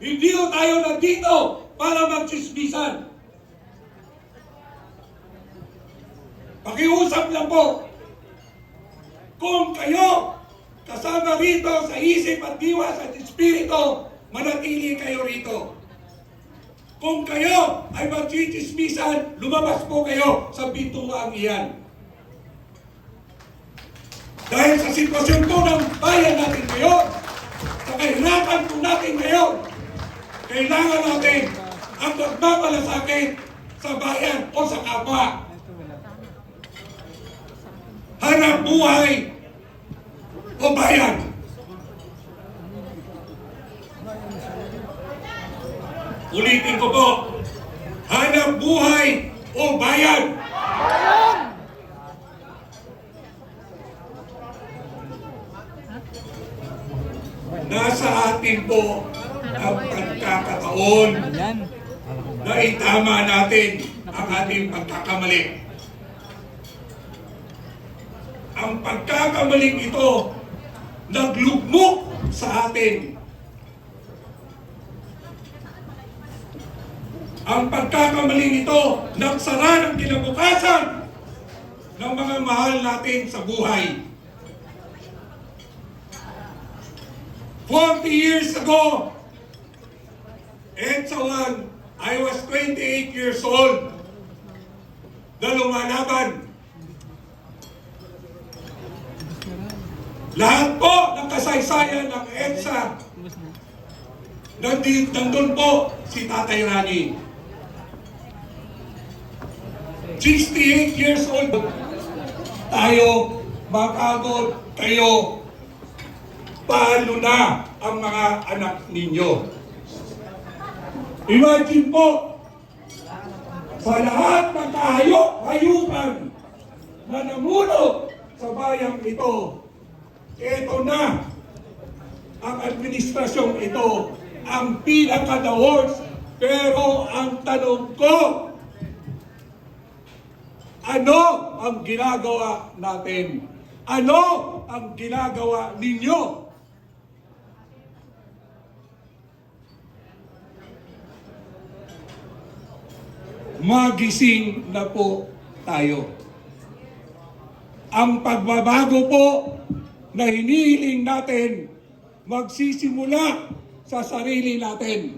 Hindi ko tayo nandito para magchismisan. Pakiusap lang po. Kung kayo kasama rito sa isip at diwa at espiritu, manatili kayo rito. Kung kayo ay magchichismisan, lumabas po kayo sa pintuang iyan. Dahil sa sitwasyon po ng bayan natin ngayon, sa kahirapan po natin ngayon, kailangan natin ang magmamalasakit sa bayan o sa kapwa. Hanap buhay o bayan. Ulitin ko po, hanap buhay o bayan. Nasa atin po ang pagkakataon na itama natin ang ating pagkakamali. Ang pagkakamaling ito naglugmok sa atin. Ang pagkakamaling ito nagsara ng kinabukasan ng mga mahal natin sa buhay. 40 years ago, EDSA 1, I was 28 years old na lumalaban. Lahat po ng kasaysayan ng EDSA, nandun po si Tatay Rani. 68 years old tayo, makagod kayo. Paano na ang mga anak ninyo? Imagine po, sa lahat ng hayupan na namuno sa bayang ito, ito na ang administrasyong ito, ang pinaka-the worst. Pero ang tanong ko, ano ang ginagawa natin? Ano ang ginagawa ninyo? Magising na po tayo. Ang pagbabago po na hinihiling natin magsisimula sa sarili natin.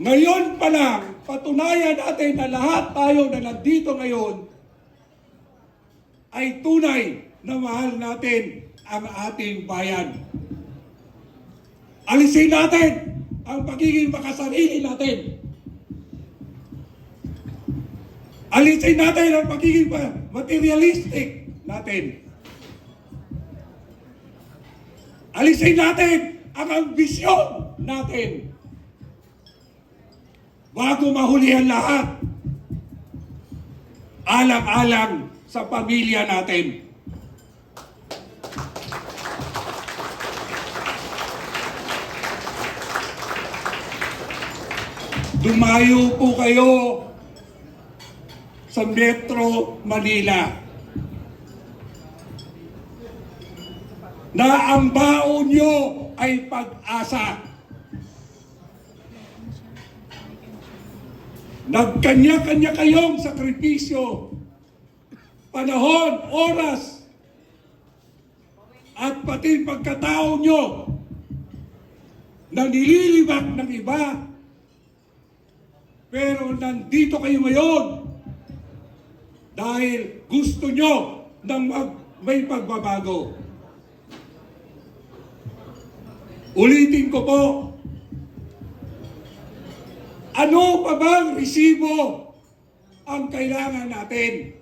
Ngayon pa lang, patunayan natin na lahat tayo na nandito ngayon ay tunay na mahal natin ang ating bayan. Alisin natin ang pagiging makasarili natin. Alisin natin ang pagiging materialistic natin. Alisin natin ang ambisyon natin. Bago mahuli ang lahat, alang-alang sa pamilya natin. Dumayo po kayo sa Metro Manila na ang baon nyo ay pag-asa. Nagkanya-kanya kayong sakripisyo, panahon, oras, at pati pagkatao nyo na nililibak ng iba. Pero nandito kayo ngayon dahil gusto nyo ng may pagbabago. Ulitin ko po, ano pa bang resibo ang kailangan natin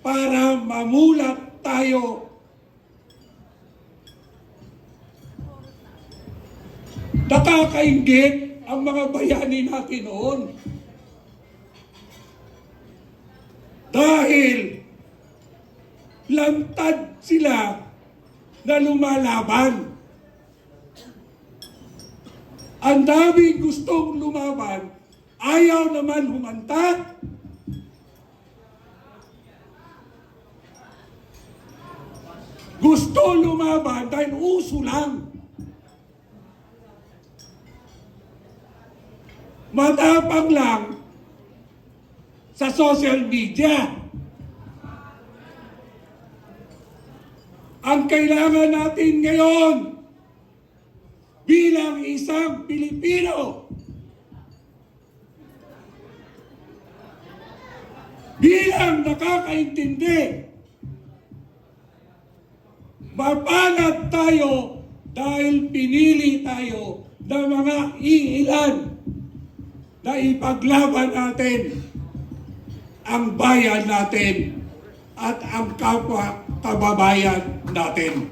para mamulat tayo? Nakakainggit ang mga bayani natin noon. Dahil lantad sila na lumalaban. Ang daming gustong lumaban, ayaw naman humanta. Gusto lumaban dahil uso lang. matapang lang sa social media. Ang kailangan natin ngayon bilang isang Pilipino, bilang nakakaintindi, mapalad tayo dahil pinili tayo ng mga iilan na ipaglaban natin ang bayan natin at ang kapwa kababayan natin.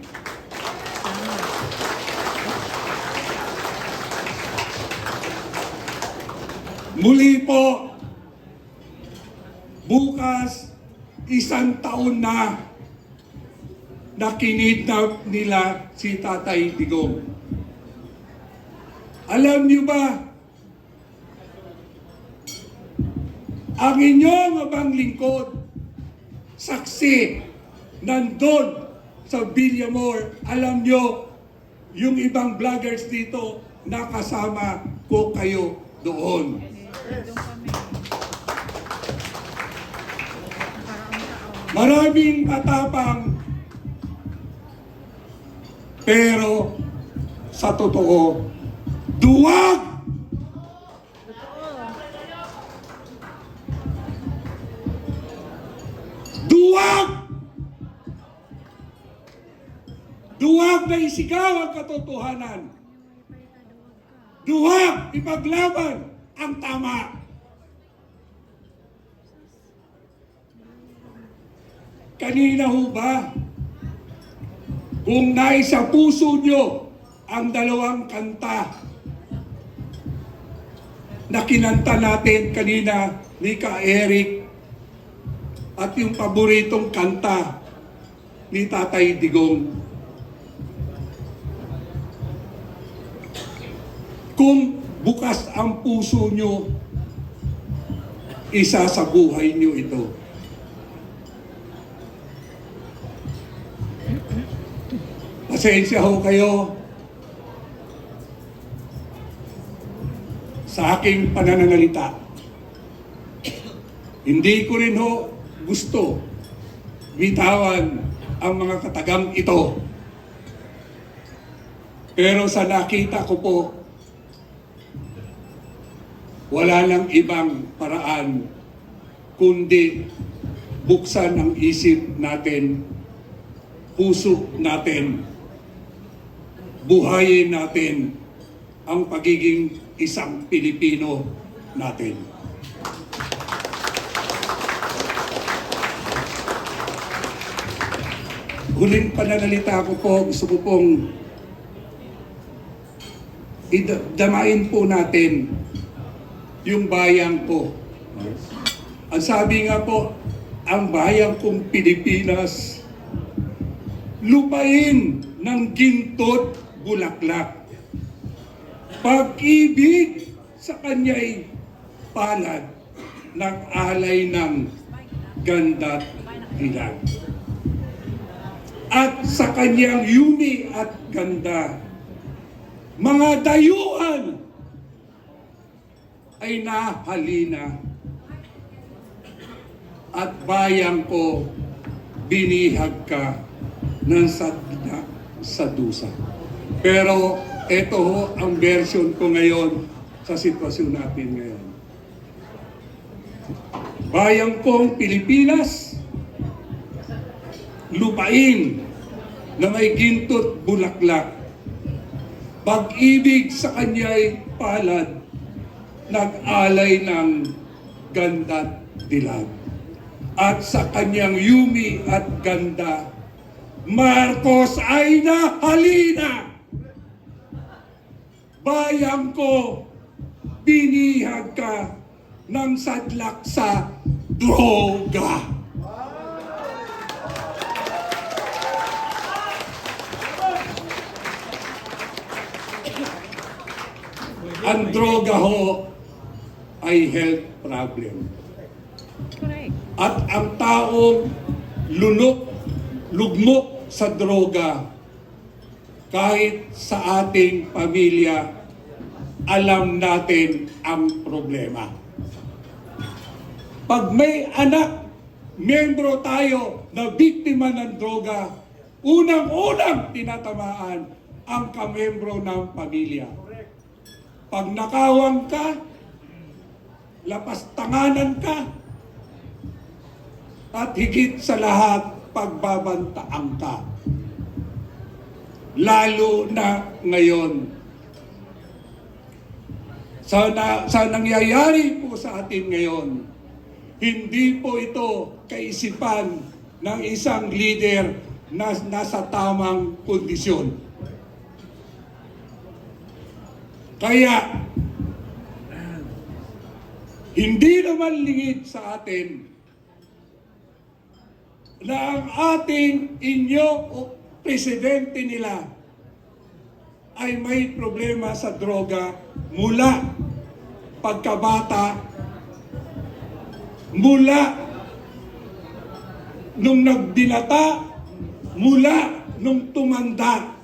Muli po, bukas, 1 taon na kinidnap nila si Tatay Digong. Alam niyo ba, ang inyong abang lingkod, saksi, nandun sa Villamor. Alam niyo, yung ibang vloggers dito, nakasama ko kayo doon. Maraming matapang, pero sa totoo, duwag! Duwag! Duwag na isigaw ang katotohanan. Duwag ipaglaban ang tama. Kanina ho ba, kung naisa puso nyo ang dalawang kanta na kinanta natin kanina ni Ka Eric at yung paboritong kanta ni Tatay Digong. Kung bukas ang puso nyo, isa sa buhay nyo ito. Pasensya ho kayo sa aking pananalita. Hindi ko rin ho gusto bitawan ang mga katagang ito. Pero sa nakita ko po, wala nang ibang paraan kundi buksan ang isip natin, puso natin, buhayin natin ang pagiging isang Pilipino natin. Huling pananalita ko po, gusto ko pong idamain po natin yung bayan ko. Ang sabi nga po, ang bayan kong Pilipinas, lupain ng gintot bulaklak. Pag-ibig sa kanya'y palad, nag-alay ng ganda't dilag. At sa kanyang yumi at ganda, mga dayuhan ay nahalina. At bayang ko, binihag ka ng sadya sa dusa. Pero ito ho ang version ko ngayon sa sitwasyon natin ngayon. Bayang kong Pilipinas, lupain na may gintot bulaklak. Pag-ibig sa kanya'y palad, nag-alay ng ganda't dilag. At sa kanyang yumi at ganda, Marcos ay nahalina. Bayang ko, binihag ka ng sadlak sa droga. Ang droga ho ay health problem. At ang taong lugmok sa droga, kahit sa ating pamilya, alam natin ang problema. Pag may anak, miyembro tayo na biktima ng droga, unang-unang tinatamaan ang kamiyembro ng pamilya. Pag nakawang ka, lapastanganan ka, at higit sa lahat, pagbabantaan ka. Lalo na ngayon. Sa nangyayari po sa atin ngayon, hindi po ito kaisipan ng isang leader na nasa tamang kondisyon. Kaya, hindi naman lingid sa atin na ang ating inyo o presidente nila ay may problema sa droga mula pagkabata, mula nung nagdilata, mula nung tumanda.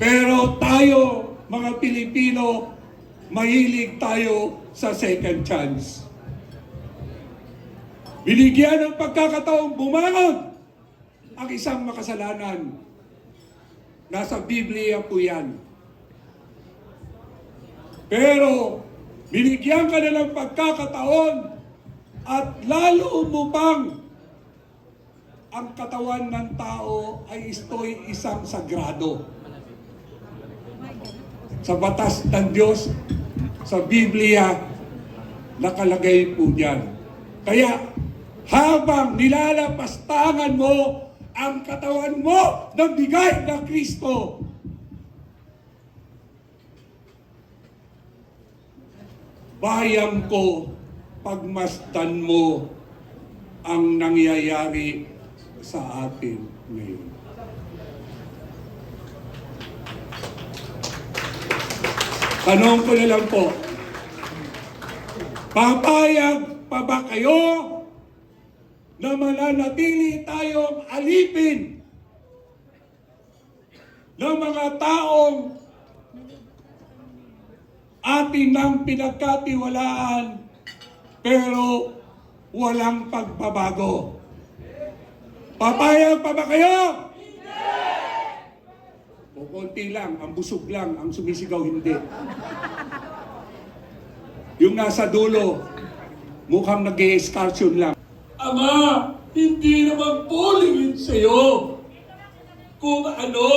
Pero tayo, mga Pilipino, mahilig tayo sa second chance. Binigyan ng pagkakataong bumangon ang isang makasalanan. Nasa Biblia po yan. Pero binigyan ka na ng pagkakataon at lalo umupang ang katawan ng tao ay isang sagrado. Sa batas ng Diyos, sa Biblia, nakalagay po diyan. Kaya habang nilalapastangan mo ang katawan mo ng bigay ng Kristo, bayang ko, pagmasdan mo ang nangyayari sa atin ngayon. Tanong ko na lang po, papayag pa ba kayo na mananatili tayong alipin ng mga taong atin nang pinagkatiwalaan pero walang pagbabago? Papayag pa ba kayo? O konti lang, ang busog lang, ang sumisigaw hindi. Yung nasa dulo, mukhang nag-e-excursion lang. Ama, hindi naman po lingid sa'yo kung ano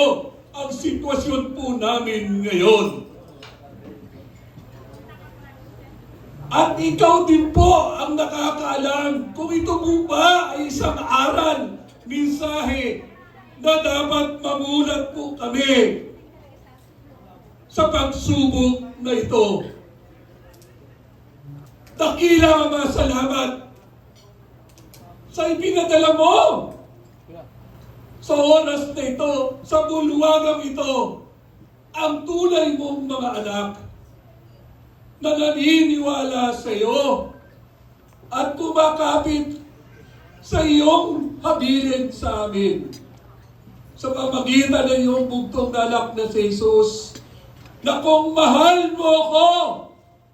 ang sitwasyon po namin ngayon. At ikaw din po ang nakakaalam kung ito po ba ay isang aral, mensahe na dapat mamulat po kami sa pagsubok na ito. Dakila Ama, salamat sa ipinadala mo sa oras na ito, sa bulwagang ito, ang tunay mong mga anak na naniniwala sa iyo at kumakapit sa iyong habilin sa amin. Sa pamagitan ng iyong bugtong na anak na si Jesus, na kung mahal mo ko,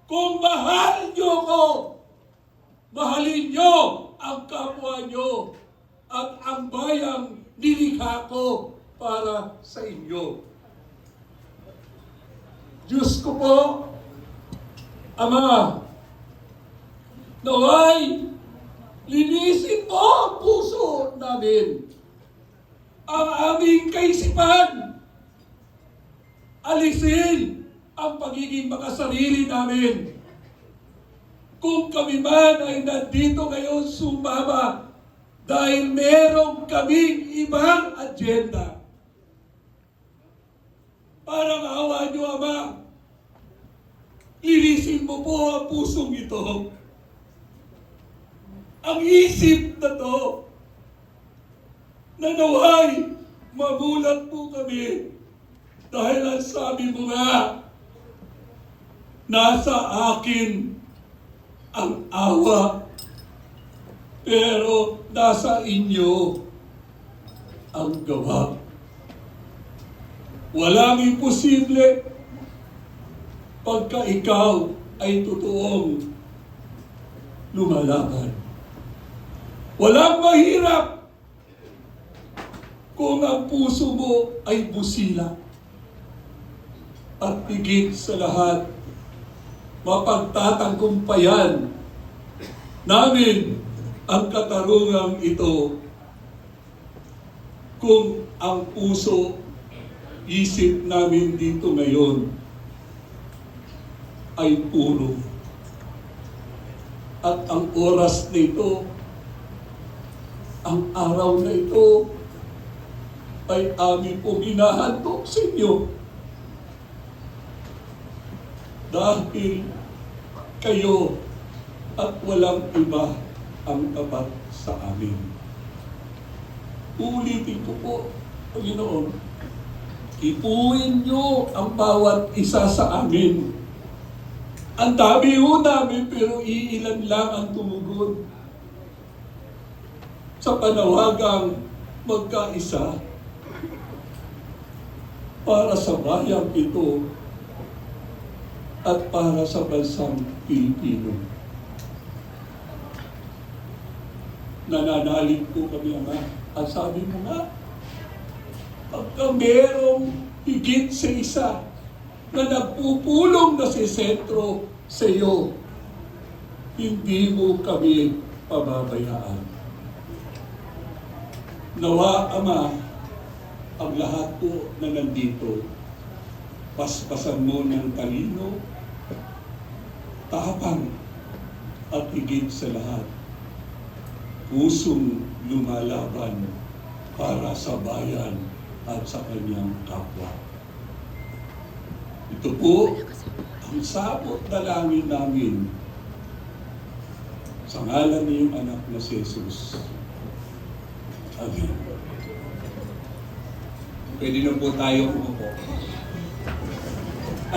kung mahal niyo ko, mahalin niyo ang kapwa niyo at ang bayang nilikha ko para sa inyo. Diyos ko po, Ama, naway, linisin mo ang puso namin, ang aming kaisipan, alisin ang pagiging makasarili namin. Kung kami man ay nandito ngayon sumama dahil meron kaming ibang agenda. Parang awa niyo, Ama, linisin mo po ang pusong ito. Ang isip na to, na naway, mamulat po kami. Dahil ang sabi mo nga, nasa akin ang awa, pero nasa inyo ang gawa. Walang imposible pagka ikaw ay totoong lumalaban. Walang mahirap kung ang puso mo ay busila. At higit sa lahat, mapagtatangkumpayan namin ang katarungang ito kung ang puso, isip namin dito ngayon ay puro. At ang oras na ito, ang araw na ito, ay amin pong hinahandog sa inyo. Dahil kayo at walang iba ang tapat sa amin. Ulitin ko po, Panginoon, ipuin niyo ang bawat isa sa amin. Ang dami ho namin, pero iilan lang ang tumugon sa panawagang magkaisa para sa bayang ito at para sa bansang Pilipino. Nananalig po kami, Ama. At sabi mo nga, pagka merong higit sa isa na nagpupulong na si sentro sa iyo, hindi mo kami pababayaan. Nawa, Ama, ang lahat po na nandito, paspasan mo ng talino, tapang, at higit sa lahat, pusong lumalaban para sa bayan at sa kanyang kapwa. Ito po ang sabot dalangin namin sa ngalan ng iyong anak na si Jesus. Amen. Pwede na po tayo umupo.